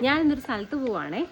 ഞാൻ ഇന്നൊരു സ്ഥലത്ത് പോവാണേ.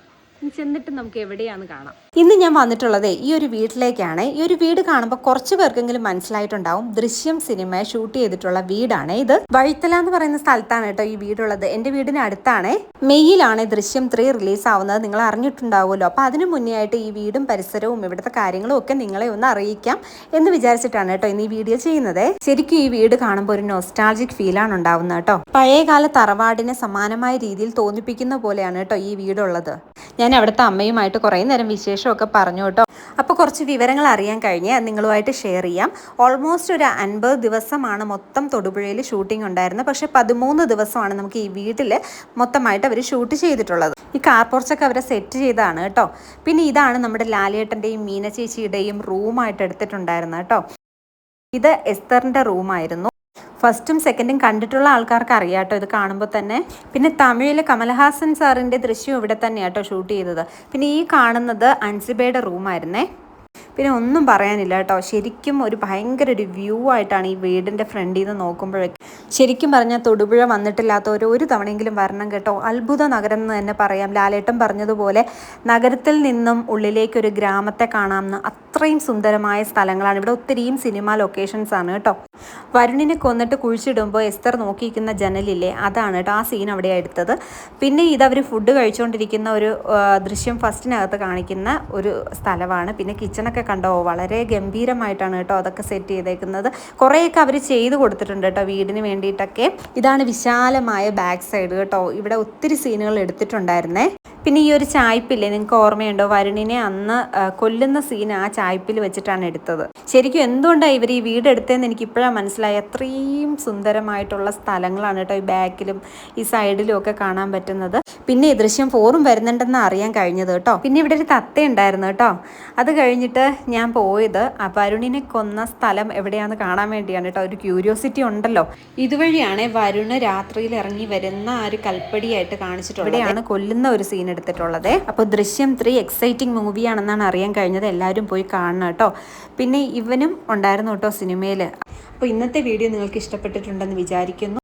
ചെന്നിട്ട് നമുക്ക് എവിടെയാന്ന് കാണാം. ഇന്ന് ഞാൻ വന്നിട്ടുള്ളത് ഈ ഒരു വീട്ടിലേക്കാണ്. ഈ ഒരു വീട് കാണുമ്പോൾ കുറച്ച് പേർക്കെങ്കിലും മനസ്സിലായിട്ടുണ്ടാവും, ദൃശ്യം സിനിമ ഷൂട്ട് ചെയ്തിട്ടുള്ള വീടാണ് ഇത്. വഴിത്തല എന്ന് പറയുന്ന സ്ഥലത്താണ് കേട്ടോ ഈ വീടുള്ളത്. എൻ്റെ വീടിന് അടുത്താണ്. മെയ്യിലാണ് ദൃശ്യം 3 റിലീസ് ആവുന്നത്. നിങ്ങൾ അറിഞ്ഞിട്ടുണ്ടാവുമല്ലോ. അപ്പോൾ അതിന് മുന്നേ ആയിട്ട് ഈ വീടും പരിസരവും ഇവിടുത്തെ കാര്യങ്ങളും ഒക്കെ നിങ്ങളെ ഒന്ന് അറിയിക്കാം എന്ന് വിചാരിച്ചിട്ടാണ് കേട്ടോ ഇന്ന് ഈ വീഡിയോ ചെയ്യുന്നത്. ശരിക്കും ഈ വീട് കാണുമ്പോൾ ഒരു നൊസ്റ്റാൾജിക് ഫീലാണ് ഉണ്ടാവുന്നത് കേട്ടോ. പഴയകാല തറവാടിനെ സമാനമായ രീതിയിൽ തോന്നിപ്പിക്കുന്ന പോലെയാണ് കേട്ടോ ഈ വീടുള്ളത്. ഞാൻ അവിടുത്തെ അമ്മയുമായിട്ട് കുറേ നേരം വിശേഷമൊക്കെ പറഞ്ഞു കേട്ടോ. അപ്പോൾ കുറച്ച് വിവരങ്ങൾ അറിയാൻ കഴിഞ്ഞ് നിങ്ങളുമായിട്ട് ഷെയർ ചെയ്യാം. ഓൾമോസ്റ്റ് ഒരു 50 ദിവസമാണ് മൊത്തം തൊടുപുഴയിൽ ഷൂട്ടിംഗ് ഉണ്ടായിരുന്നത്. പക്ഷേ 13 ദിവസമാണ് നമുക്ക് ഈ വീട്ടിൽ മൊത്തമായിട്ട് അവർ ഷൂട്ട് ചെയ്തിട്ടുള്ളത്. ഈ കാർ പോർച്ചൊക്കെ അവരെ സെറ്റ് ചെയ്തതാണ് കേട്ടോ. പിന്നെ ഇതാണ് നമ്മുടെ ലാലേട്ടൻ്റെയും മീന ചേച്ചിയുടെയും റൂമായിട്ട് എടുത്തിട്ടുണ്ടായിരുന്നത് കേട്ടോ. ഇത് എസ്തറിൻ്റെ റൂമായിരുന്നു. ഫസ്റ്റും സെക്കൻഡും കണ്ടിട്ടുള്ള ആൾക്കാർക്ക് അറിയാം കേട്ടോ ഇത് കാണുമ്പോൾ തന്നെ. പിന്നെ തമിഴിൽ കമൽഹാസൻ സാറിൻ്റെ ദൃശ്യം ഇവിടെ തന്നെയാണ് കേട്ടോ ഷൂട്ട് ചെയ്തത്. പിന്നെ ഈ കാണുന്നത് അൻസിബയുടെ റൂമായിരുന്നേ. പിന്നെ ഒന്നും പറയാനില്ല കേട്ടോ. ശരിക്കും ഒരു ഭയങ്കര ഒരു വ്യൂ ആയിട്ടാണ് ഈ വീടിൻ്റെ ഫ്രണ്ടിൽ നിന്ന് നോക്കുമ്പോഴേക്കും. ശരിക്കും പറഞ്ഞാൽ തൊടുപുഴ വന്നിട്ടില്ലാത്തവർ ഒരു തവണയെങ്കിലും വരണം കേട്ടോ. അത്ഭുത നഗരം എന്ന് തന്നെ പറയാം. ലാലേട്ടൻ പറഞ്ഞതുപോലെ നഗരത്തിൽ നിന്നും ഉള്ളിലേക്കൊരു ഗ്രാമത്തെ കാണാമെന്ന് അത്രയും സുന്ദരമായ സ്ഥലങ്ങളാണ് ഇവിടെ. ഒത്തിരിയും സിനിമ ലൊക്കേഷൻസ് ആണ് കേട്ടോ. വരുണിനെ കൊന്നിട്ട് കുഴിച്ചിടുമ്പോൾ എസ്തർ നോക്കിയിരിക്കുന്ന ജനലില്ലേ, അതാണ് കേട്ടോ ആ സീൻ അവിടെയാണ് എടുത്തത്. പിന്നെ ഇതവർ ഫുഡ് കഴിച്ചുകൊണ്ടിരിക്കുന്ന ഒരു ദൃശ്യം ഫസ്റ്റിനകത്ത് കാണിക്കുന്ന ഒരു സ്ഥലമാണ്. പിന്നെ കിച്ചണൊക്കെ കണ്ടോ, വളരെ ഗംഭീരമായിട്ടാണ് കേട്ടോ അതൊക്കെ സെറ്റ് ചെയ്തേക്കുന്നത്. കുറേയൊക്കെ അവർ ചെയ്ത് കൊടുത്തിട്ടുണ്ട് കേട്ടോ വീടിന് വേണ്ടിയിട്ടൊക്കെ. ഇതാണ് വിശാലമായ ബാക്ക് സൈഡ് കേട്ടോ. ഇവിടെ ഒത്തിരി സീനുകൾ എടുത്തിട്ടുണ്ടായിരുന്നേ. പിന്നെ ഈ ഒരു ചായ്പില്ലേ, നിങ്ങൾക്ക് ഓർമ്മയുണ്ടോ, വരുണിനെ അന്ന് കൊല്ലുന്ന സീൻ ആ ചായ്പിൽ വെച്ചിട്ടാണ് എടുത്തത്. ശരിക്കും എന്തുകൊണ്ടാണ് ഇവർ ഈ വീട് എടുത്തതെന്ന് എനിക്ക് ഇപ്പോഴാണ് മനസ്സിലായി. അത്രയും സുന്ദരമായിട്ടുള്ള സ്ഥലങ്ങളാണ് കേട്ടോ ഈ ബാക്കിലും ഈ സൈഡിലും ഒക്കെ കാണാൻ പറ്റുന്നത്. പിന്നെ ഈ ദൃശ്യം 4 വരുന്നുണ്ടെന്ന് അറിയാൻ കഴിഞ്ഞത് കേട്ടോ. പിന്നെ ഇവിടെ ഒരു തത്ത ഉണ്ടായിരുന്നു കേട്ടോ. അത് കഴിഞ്ഞിട്ട് ഞാൻ പോയത് വരുണിനെ കൊന്ന സ്ഥലം എവിടെയാണെന്ന് കാണാൻ വേണ്ടിയാണ് കേട്ടോ. ഒരു ക്യൂരിയോസിറ്റി ഉണ്ടല്ലോ. ഇതുവഴിയാണ് വരുണ് രാത്രിയിൽ ഇറങ്ങി വരുന്ന ആ ഒരു കൽപ്പടിയായിട്ട് കാണിച്ചിട്ടുള്ളത്. ഇവിടെയാണ് കൊല്ലുന്ന ഒരു സീൻ എടുത്തിട്ടുള്ളത്. അപ്പോൾ ദൃശ്യം 3 എക്സൈറ്റിംഗ് മൂവിയാണെന്നാണ് അറിയാൻ കഴിഞ്ഞത്. എല്ലാവരും പോയി കാണണം കേട്ടോ. പിന്നെ ഇവനും ഉണ്ടായിരുന്നു കേട്ടോ സിനിമയിൽ. അപ്പോൾ ഇന്നത്തെ വീഡിയോ നിങ്ങൾക്ക് ഇഷ്ടപ്പെട്ടിട്ടുണ്ടെന്ന് വിചാരിക്കുന്നു.